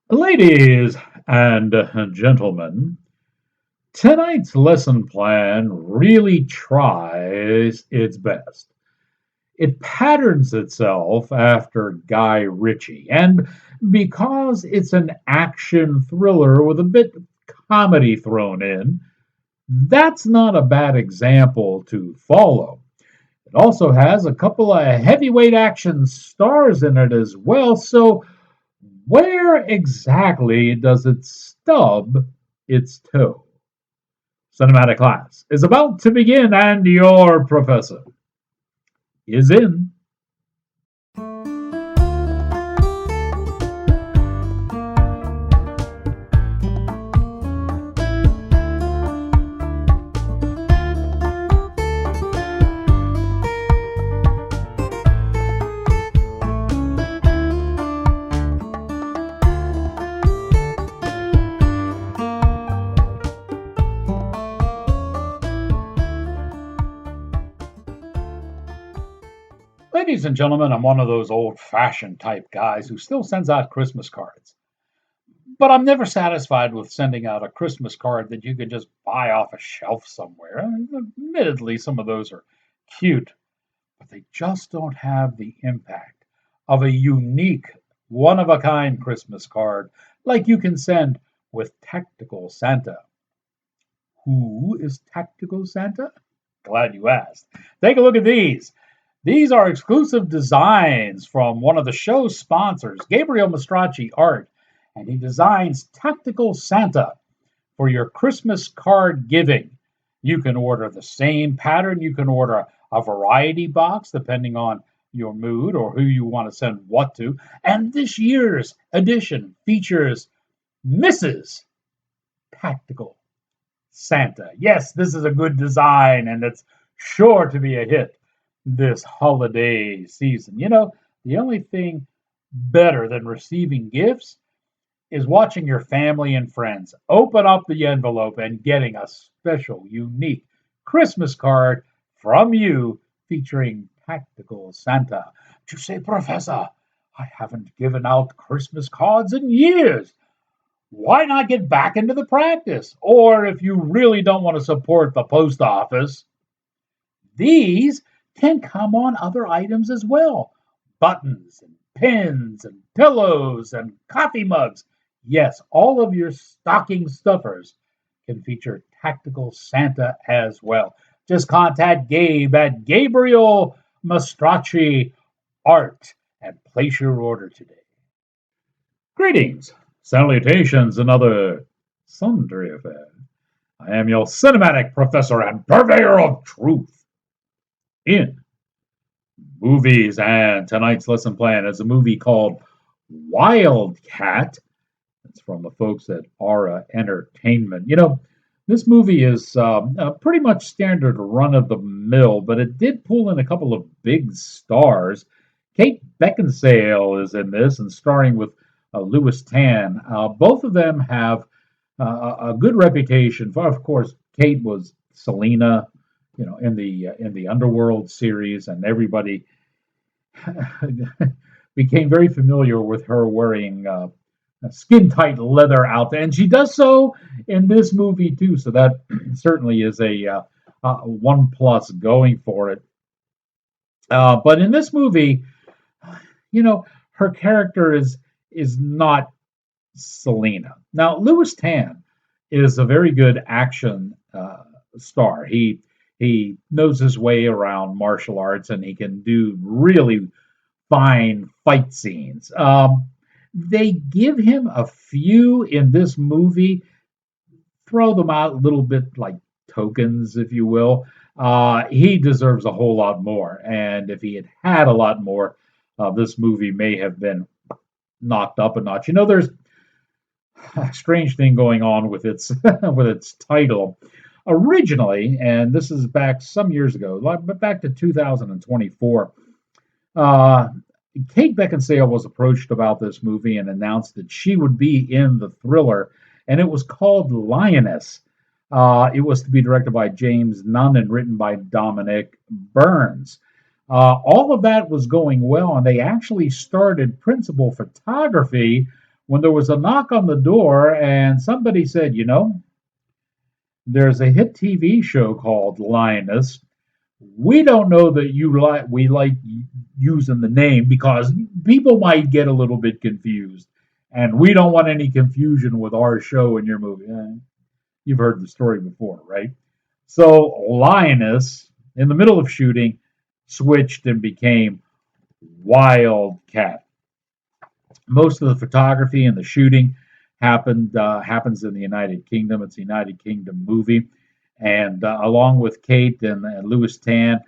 Ladies and gentlemen, tonight's lesson plan really tries its best. It patterns itself after Guy Ritchie, and because it's an action thriller with a bit of comedy thrown in, that's not a bad example to follow. It also has a couple of heavyweight action stars in it as well, so where exactly does it stub its toe? Cinematic class is about to begin, and your professor is in. Ladies and gentlemen, I'm one of those old fashioned type guys who still sends out Christmas cards. But I'm never satisfied with sending out a Christmas card that you could just buy off a shelf somewhere. Admittedly, some of those are cute, but they just don't have the impact of a unique, one of a kind Christmas card like you can send with Tactical Santa. Who is Tactical Santa? Glad you asked. Take a look at these. These are exclusive designs from one of the show's sponsors, Gabriel Mastracci Art, and he designs Tactical Santa for your Christmas card giving. You can order the same pattern, you can order a variety box depending on your mood or who you want to send what to. And this year's edition features Mrs. Tactical Santa. Yes, this is a good design and it's sure to be a hit this holiday season. The only thing better than receiving gifts is watching your family and friends open up the envelope and getting a special, unique Christmas card from you featuring Tactical Santa. To say, Professor, I haven't given out Christmas cards in years. Why not get back into the practice? Or if you really don't want to support the post office, these can come on other items as well: buttons and pins and pillows and coffee mugs. Yes, all of your stocking stuffers can feature Tactical Santa as well. Just contact Gabe at Gabriel Mastracci Art and place your order today. Greetings, salutations, and other sundry affairs. I am your cinematic professor and purveyor of truth in movies. And tonight's lesson plan is a movie called WILDCAT. It's from the folks at Aura Entertainment. This movie is pretty much standard run of the mill, but it did pull in a couple of big stars. Kate Beckinsale is in this and starring with Louis Tan. Both of them have a good reputation. For, of course, Kate was Selena, in the Underworld series, and everybody became very familiar with her wearing skin tight leather outfit, and she does so in this movie too. So that certainly is a one plus going for it. But in this movie, her character is not Selena. Now, Louis Tan is a very good action star. He knows his way around martial arts, and he can do really fine fight scenes. They give him a few in this movie, throw them out a little bit like tokens, if you will. He deserves a whole lot more, and if he had had a lot more, this movie may have been knocked up a notch. There's a strange thing going on with its with its title. Originally, and this is back some years ago, but back to 2024, uh, Kate Beckinsale was approached about this movie and announced that she would be in the thriller, and it was called Lioness. It was to be directed by James Nunn and written by Dominic Burns. All of that was going well, and they actually started principal photography when there was a knock on the door and somebody said, there's a hit TV show called Lioness. We don't know that we like using the name because people might get a little bit confused, and we don't want any confusion with our show and your movie. You've heard the story before, right? So Lioness, in the middle of shooting, switched and became Wildcat. Most of the photography and the shooting happens in the United Kingdom. It's a United Kingdom movie, and along with Kate and Lewis Tan,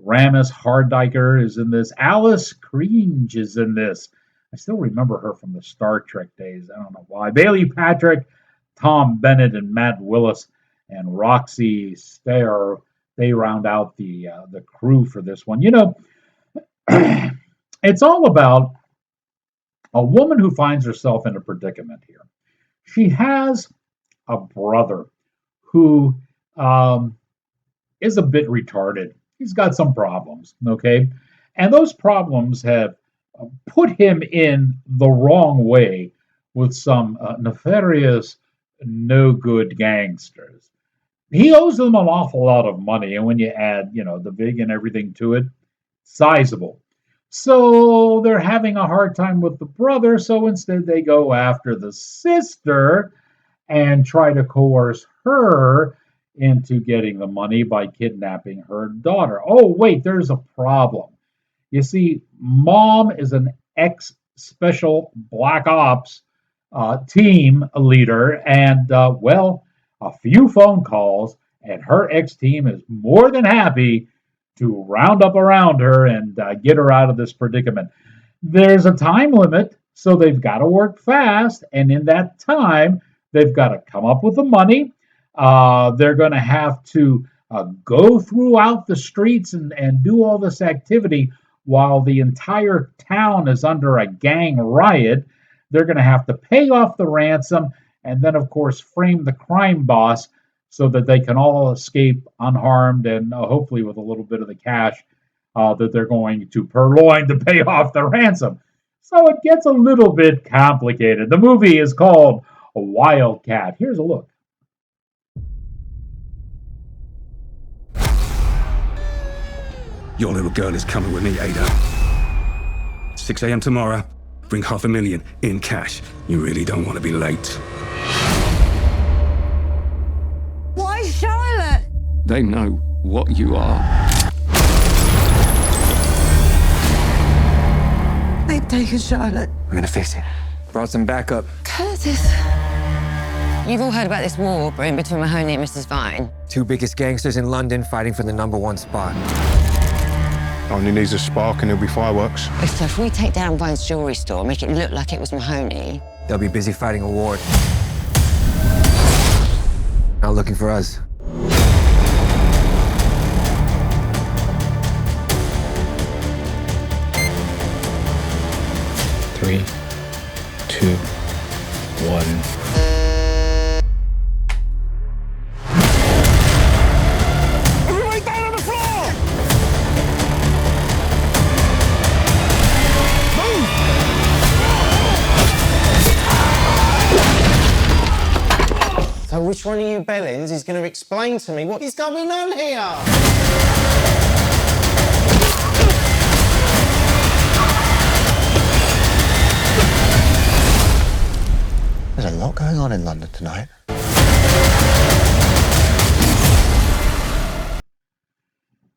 Ramis Hardiker is in this. Alice Cringe is in this. I still remember her from the Star Trek days. I don't know why. Bailey Patrick, Tom Bennett, and Matt Willis, and Roxy Stair. They round out the crew for this one. It's all about a woman who finds herself in a predicament here. She has a brother who is a bit retarded. He's got some problems, okay? And those problems have put him in the wrong way with some nefarious, no good gangsters. He owes them an awful lot of money, and when you add, the vig and everything to it, sizable. So they're having a hard time with the brother, so instead they go after the sister and try to coerce her into getting the money by kidnapping her daughter. Oh, wait, there's a problem. You see, mom is an ex special black ops team leader, and a few phone calls, and her ex team is more than happy to round up around her and get her out of this predicament. There's a time limit, so they've got to work fast, and in that time, they've got to come up with the money. They're going to have to go throughout the streets and do all this activity while the entire town is under a gang riot. They're going to have to pay off the ransom and then, of course, frame the crime boss so that they can all escape unharmed and hopefully with a little bit of the cash that they're going to purloin to pay off the ransom. So it gets a little bit complicated. The movie is called Wildcat. Here's a look. Your little girl is coming with me, Ada. 6 a.m. tomorrow. Bring $500,000 in cash. You really don't want to be late. Why Charlotte? They know what you are. They've taken Charlotte. We're gonna fix it. Brought some backup. Curtis. You've all heard about this war brewing between Mahoney and Mrs. Vine. Two biggest gangsters in London fighting for the #1 spot. Only needs a spark and there'll be fireworks. So if we take down Vine's jewelry store, make it look like it was Mahoney. They'll be busy fighting a war. Not looking for us. Three, two, one. Everybody down on the floor! So which one of you bellends is going to explain to me what is going on here? There's a lot going on in London tonight.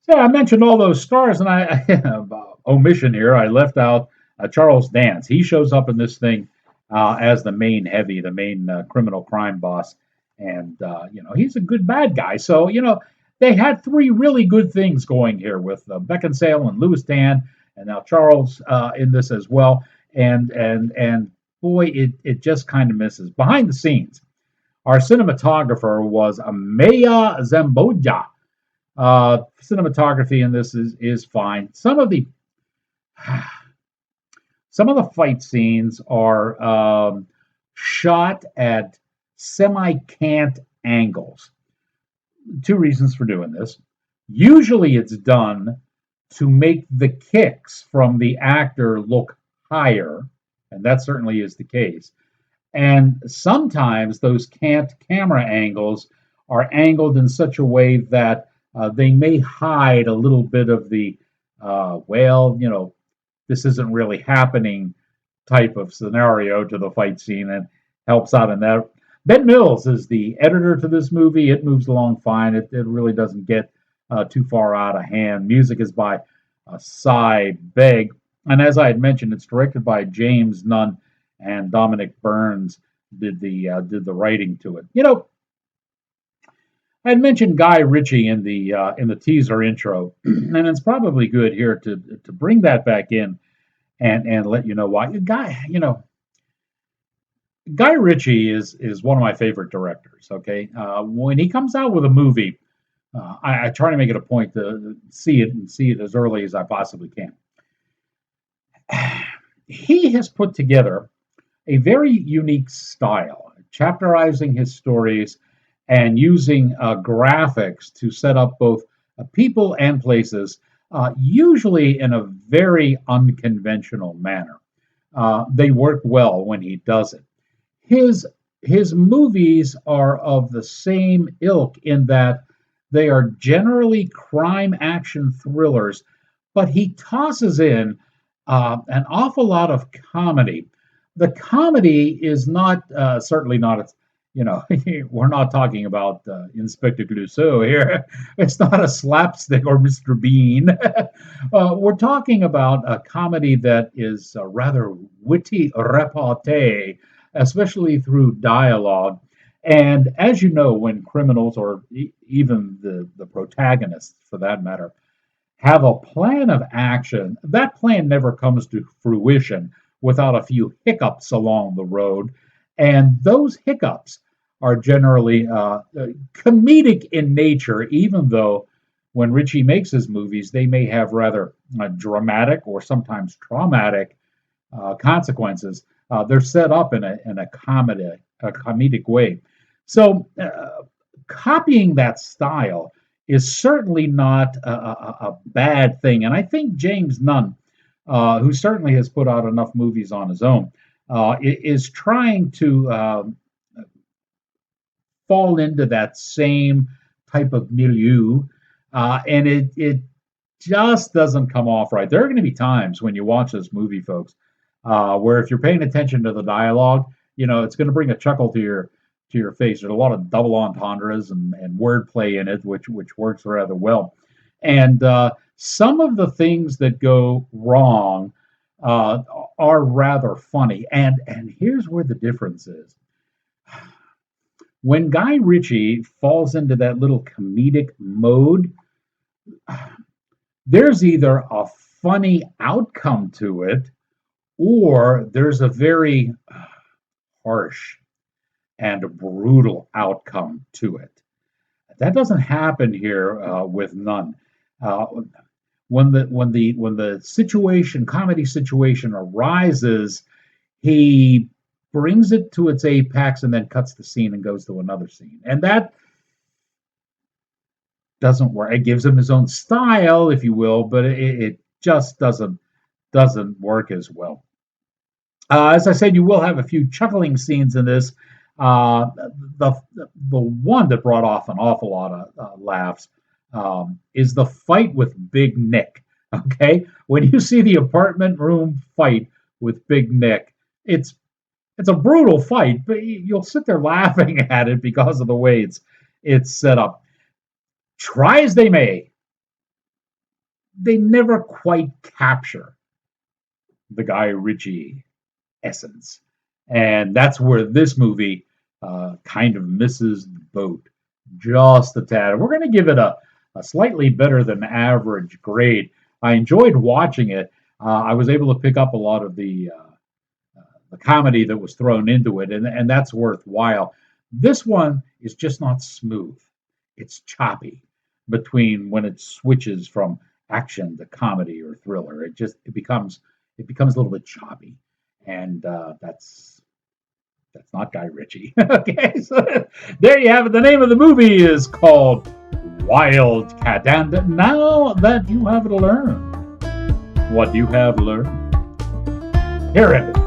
So I mentioned all those stars, and I omission here. I left out Charles Dance. He shows up in this thing as the main heavy, the main criminal crime boss, and he's a good bad guy. So they had three really good things going here with Beckinsale and Lewis Tan, and now Charles in this as well. And boy, it just kind of misses. Behind the scenes, our cinematographer was Amaya Zamboja. Cinematography in this is fine. Some of the fight scenes are shot at semi-cant angles. Two reasons for doing this. Usually it's done to make the kicks from the actor look higher, and that certainly is the case. And sometimes those cant camera angles are angled in such a way that they may hide a little bit of the, this isn't really happening type of scenario to the fight scene, and helps out in that. Ben Mills is the editor to this movie. It moves along fine. It really doesn't get too far out of hand. Music is by Cy Begg. And as I had mentioned, it's directed by James Nunn, and Dominic Burns did the writing to it. I had mentioned Guy Ritchie in the teaser intro, and it's probably good here to bring that back in and let you know why. Guy Ritchie is one of my favorite directors. Okay, when he comes out with a movie, I try to make it a point to see it as early as I possibly can. He has put together a very unique style, chapterizing his stories and using graphics to set up both people and places, usually in a very unconventional manner. They work well when he does it. His movies are of the same ilk in that they are generally crime action thrillers, but he tosses in an awful lot of comedy. The comedy is not certainly not, we're not talking about Inspector Clouseau here. It's not a slapstick or Mr. Bean. We're talking about a comedy that is rather witty repartee, especially through dialogue. And as you know, when criminals, or even the protagonists for that matter, have a plan of action, that plan never comes to fruition without a few hiccups along the road. And those hiccups are generally comedic in nature, even though when Ritchie makes his movies, they may have rather dramatic or sometimes traumatic consequences. They're set up in a comedic way. So copying that style is certainly not a bad thing. And I think James Nunn, who certainly has put out enough movies on his own, is trying to fall into that same type of milieu. And it just doesn't come off right. There are going to be times when you watch this movie, folks, where if you're paying attention to the dialogue, it's going to bring a chuckle to your face. There's a lot of double entendres and wordplay in it, which works rather well. And some of the things that go wrong are rather funny. And here's where the difference is. When Guy Ritchie falls into that little comedic mode, there's either a funny outcome to it, or there's a very harsh and brutal outcome to it. That doesn't happen here with Nunn. When the comedy situation arises, he brings it to its apex and then cuts the scene and goes to another scene, and that doesn't work. It gives him his own style, if you will, but it just doesn't work as well. As I said, you will have a few chuckling scenes in this. The one that brought off an awful lot of laughs is the fight with Big Nick. Okay, when you see the apartment room fight with Big Nick, it's a brutal fight, but you'll sit there laughing at it because of the way it's set up. Try as they may, they never quite capture the Guy Ritchie essence. And that's where this movie kind of misses the boat just a tad. We're going to give it a slightly better than average grade. I enjoyed watching it. I was able to pick up a lot of the comedy that was thrown into it, and that's worthwhile. This one is just not smooth. It's choppy between when it switches from action to comedy or thriller. It becomes a little bit choppy. And that's not Guy Ritchie. Okay, so there you have it. The name of the movie is called WILDCAT. And now that you have learned what you have learned, here it is.